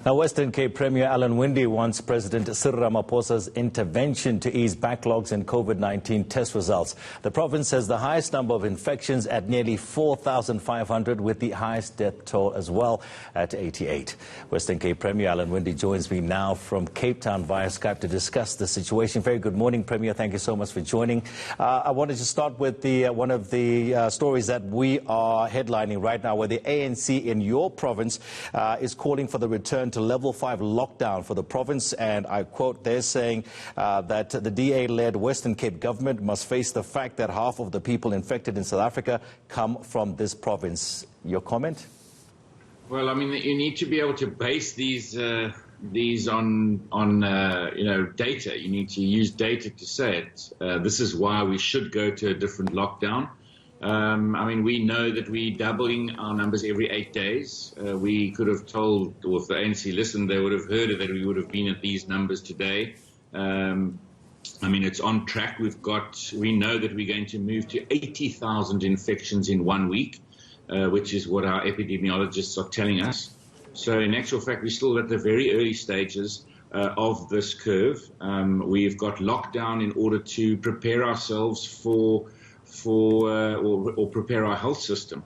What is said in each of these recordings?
Now, Western Cape Premier Alan Winde wants President Cyril Ramaphosa's intervention to ease backlogs in COVID-19 test results. The province has the highest number of infections at nearly 4,500, with the highest death toll as well at 88. Western Cape Premier Alan Winde joins me now from Cape Town via Skype to discuss the situation. Very good morning, Premier. Thank you so much for joining. I wanted to start with one of the stories that we are headlining right now, where the ANC in your province is calling for the return to level 5 lockdown for the province, and I quote, they're saying that the DA-led Western Cape government must face the fact that half of the people infected in South Africa come from this province. Your comment? Well, I mean, you need to be able to base these on data. You need to use data to say it. This is why we should go to a different lockdown. I mean, we know that we're doubling our numbers every 8 days. We could have told, or if the ANC listened, they would have heard that we would have been at these numbers today. I mean, it's on track. We know that we're going to move to 80,000 infections in 1 week, which is what our epidemiologists are telling us. So in actual fact, we're still at the very early stages of this curve. We've got lockdown in order to prepare ourselves or prepare our health system,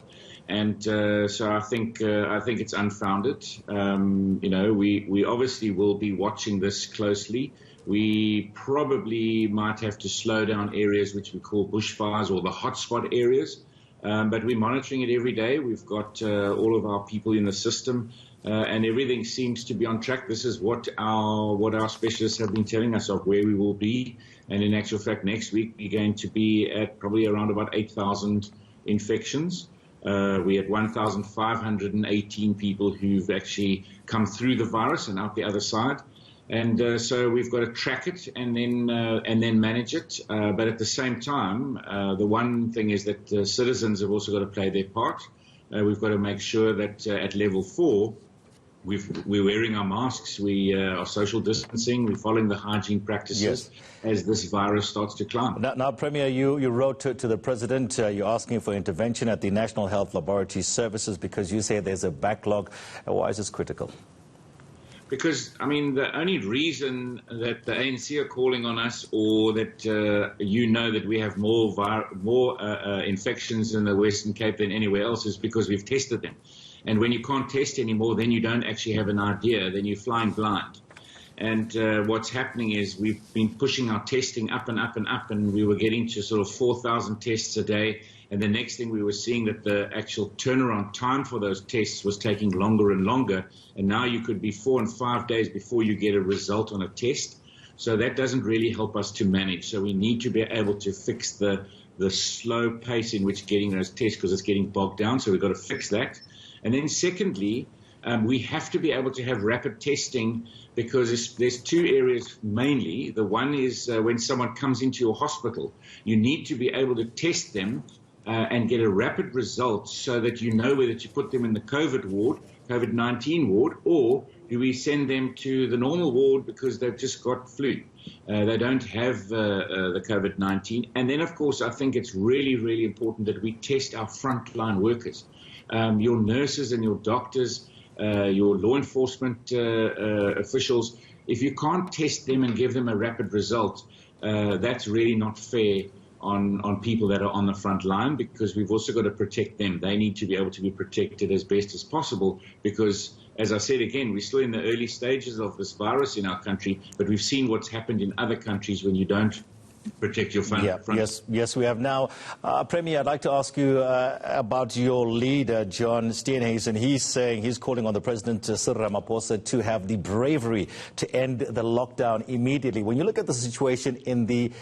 and so I think it's unfounded. We obviously will be watching this closely. We probably might have to slow down areas which we call bushfires or the hotspot areas, but we're monitoring it every day. We've got all of our people in the system, and everything seems to be on track. This is what our specialists have been telling us of where we will be. And in actual fact, next week we're going to be at probably around about 8,000 infections. We had 1,518 people who've actually come through the virus and out the other side. And so we've got to track it and then manage it. But at the same time, the one thing is that citizens have also got to play their part. We've got to make sure that at level 4, we're wearing our masks, we are social distancing, we're following the hygiene practices as this virus starts to climb. Now, Premier, you wrote to the President, you're asking for intervention at the National Health Laboratory Services because you say there's a backlog. Why is this critical? Because, I mean, the only reason that the ANC are calling on us, or that that we have more infections in the Western Cape than anywhere else, is because we've tested them. And when you can't test anymore, then you don't actually have an idea, then you're flying blind. And what's happening is we've been pushing our testing up and up and up, and we were getting to sort of 4,000 tests a day. And the next thing we were seeing that the actual turnaround time for those tests was taking longer and longer. And now you could be 4 and 5 days before you get a result on a test. So that doesn't really help us to manage. So we need to be able to fix the slow pace in which getting those tests, because it's getting bogged down. So we've got to fix that. And then secondly, we have to be able to have rapid testing, because there's two areas mainly. The one is when someone comes into your hospital, you need to be able to test them and get a rapid result so that you know whether to put them in the COVID-19 ward, or do we send them to the normal ward because they've just got flu. They don't have the COVID-19. And then, of course, I think it's really, really important that we test our frontline workers. Your nurses and your doctors, your law enforcement officials. If you can't test them and give them a rapid result, that's really not fair on people that are on the front line, because we've also got to protect them. They need to be able to be protected as best as possible, because, as I said again, we're still in the early stages of this virus in our country, but we've seen what's happened in other countries when you don't protect your front. Yes, we have. Now, Premier, I'd like to ask you about your leader, John Steenhuisen. He's calling on the President, Cyril Ramaphosa, to have the bravery to end the lockdown immediately. When you look at the situation in the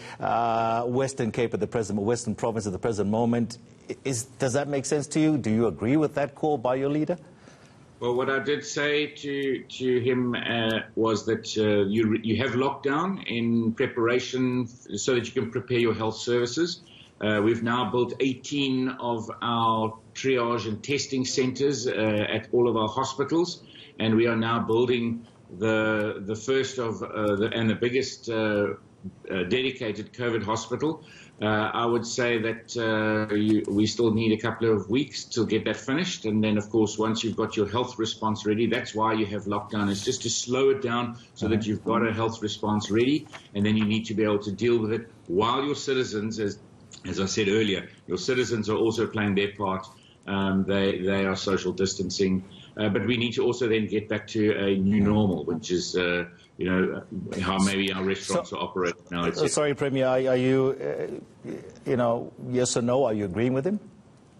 Western Cape Western Province at the present moment, does that make sense to you? Do you agree with that call by your leader? Well, what I did say to him was that you have lockdown in preparation so that you can prepare your health services. We've now built 18 of our triage and testing centres at all of our hospitals, and we are now building the first of and the biggest dedicated COVID hospital. I would say that we still need a couple of weeks to get that finished. And then, of course, once you've got your health response ready, that's why you have lockdown. It's just to slow it down so that you've got a health response ready. And then you need to be able to deal with it while your citizens, as I said earlier, your citizens are also playing their part. They are social distancing. But we need to also then get back to a new normal, which is, how maybe our restaurants are operating now. Sorry, Premier, are you, yes or no? Are you agreeing with him?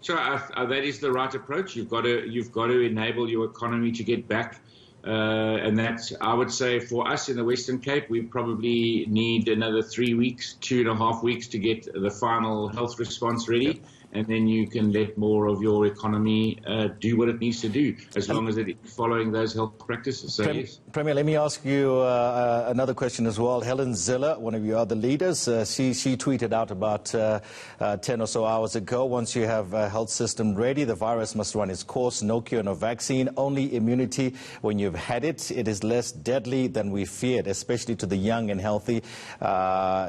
Sure, that is the right approach. You've got to enable your economy to get back. And that's, I would say, for us in the Western Cape, we probably need another 3 weeks, 2.5 weeks to get the final health response ready. Yep. And then you can let more of your economy do what it needs to do, as long as it is following those health practices. So, yes. Premier, let me ask you another question as well. Helen Ziller, one of your other leaders, she tweeted out about 10 or so hours ago, once you have a health system ready, the virus must run its course, no cure, no vaccine, only immunity. When you've had it, it is less deadly than we feared, especially to the young and healthy.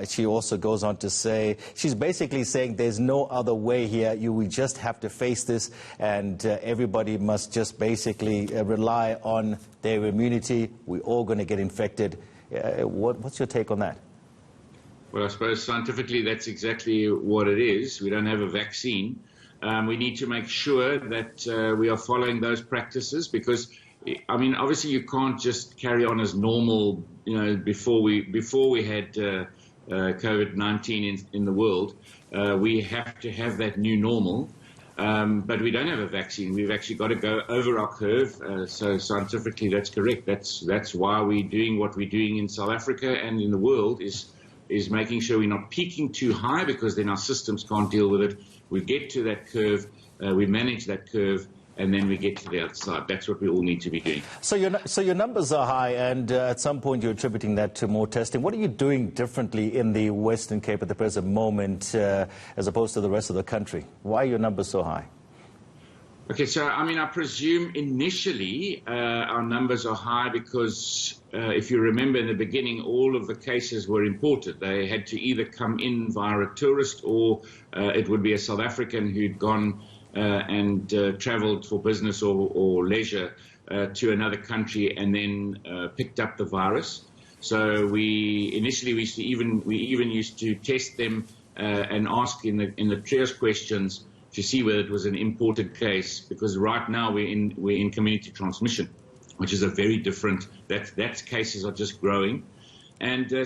She also goes on to say, she's basically saying there's no other way here. We just have to face this, and everybody must just basically rely on their immunity. We're all going to get infected. What's your take on that? Well, I suppose scientifically that's exactly what it is. We don't have a vaccine. We need to make sure that we are following those practices, because, I mean, obviously you can't just carry on as normal, before we had COVID-19 in the world. We have to have that new normal, but we don't have a vaccine. We've actually got to go over our curve. So scientifically, that's correct. That's why we're doing what we're doing in South Africa and in the world, is making sure we're not peaking too high, because then our systems can't deal with it. We get to that curve, we manage that curve, and then we get to the other side. That's what we all need to be doing. So your numbers are high, and at some point you're attributing that to more testing. What are you doing differently in the Western Cape at the present moment as opposed to the rest of the country? Why are your numbers so high? Okay, so I mean, I presume initially our numbers are high because if you remember in the beginning, all of the cases were imported. They had to either come in via a tourist, or it would be a South African who'd gone and traveled for business or leisure to another country and then picked up the virus. So we even used to test them and ask in the triage questions to see whether it was an imported case, because right now we're in community transmission, which is a very different. That cases are just growing, and we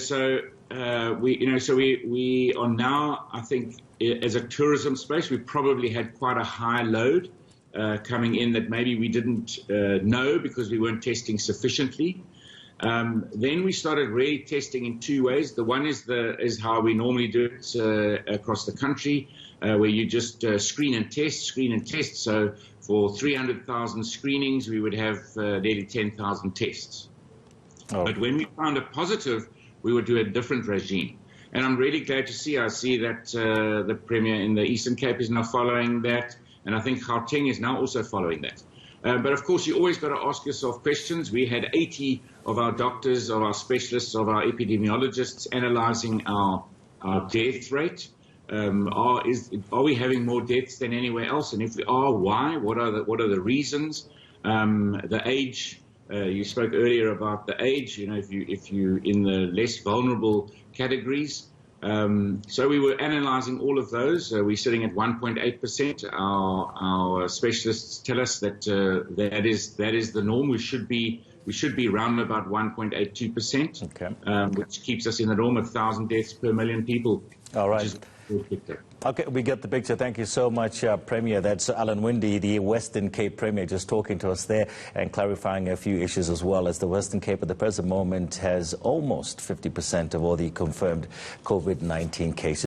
are now, I think, as a tourism space, we probably had quite a high load coming in that maybe we didn't know because we weren't testing sufficiently. Then we started really testing in two ways. The one is how we normally do it across the country, where you just screen and test. So for 300,000 screenings, we would have nearly 10,000 tests. Oh. But when we found a positive, we would do a different regime. And I'm really glad to see. I see that the Premier in the Eastern Cape is now following that, and I think Gauteng is now also following that. But of course, you always got to ask yourself questions. We had 80 of our doctors, of our specialists, of our epidemiologists analyzing our death rate. Are we having more deaths than anywhere else? And if we are, why? What are the reasons? The age. You spoke earlier about the age. If you in the less vulnerable categories. So we were analysing all of those. We're sitting at 1.8%. Our specialists tell us that that is the norm. We should be around about 1.82%, okay. Which keeps us in the norm of 1,000 deaths per million people. All right. Okay, we get the picture. Thank you so much, Premier. That's Alan Winde, the Western Cape Premier, just talking to us there and clarifying a few issues as well, as the Western Cape at the present moment has almost 50% of all the confirmed COVID-19 cases.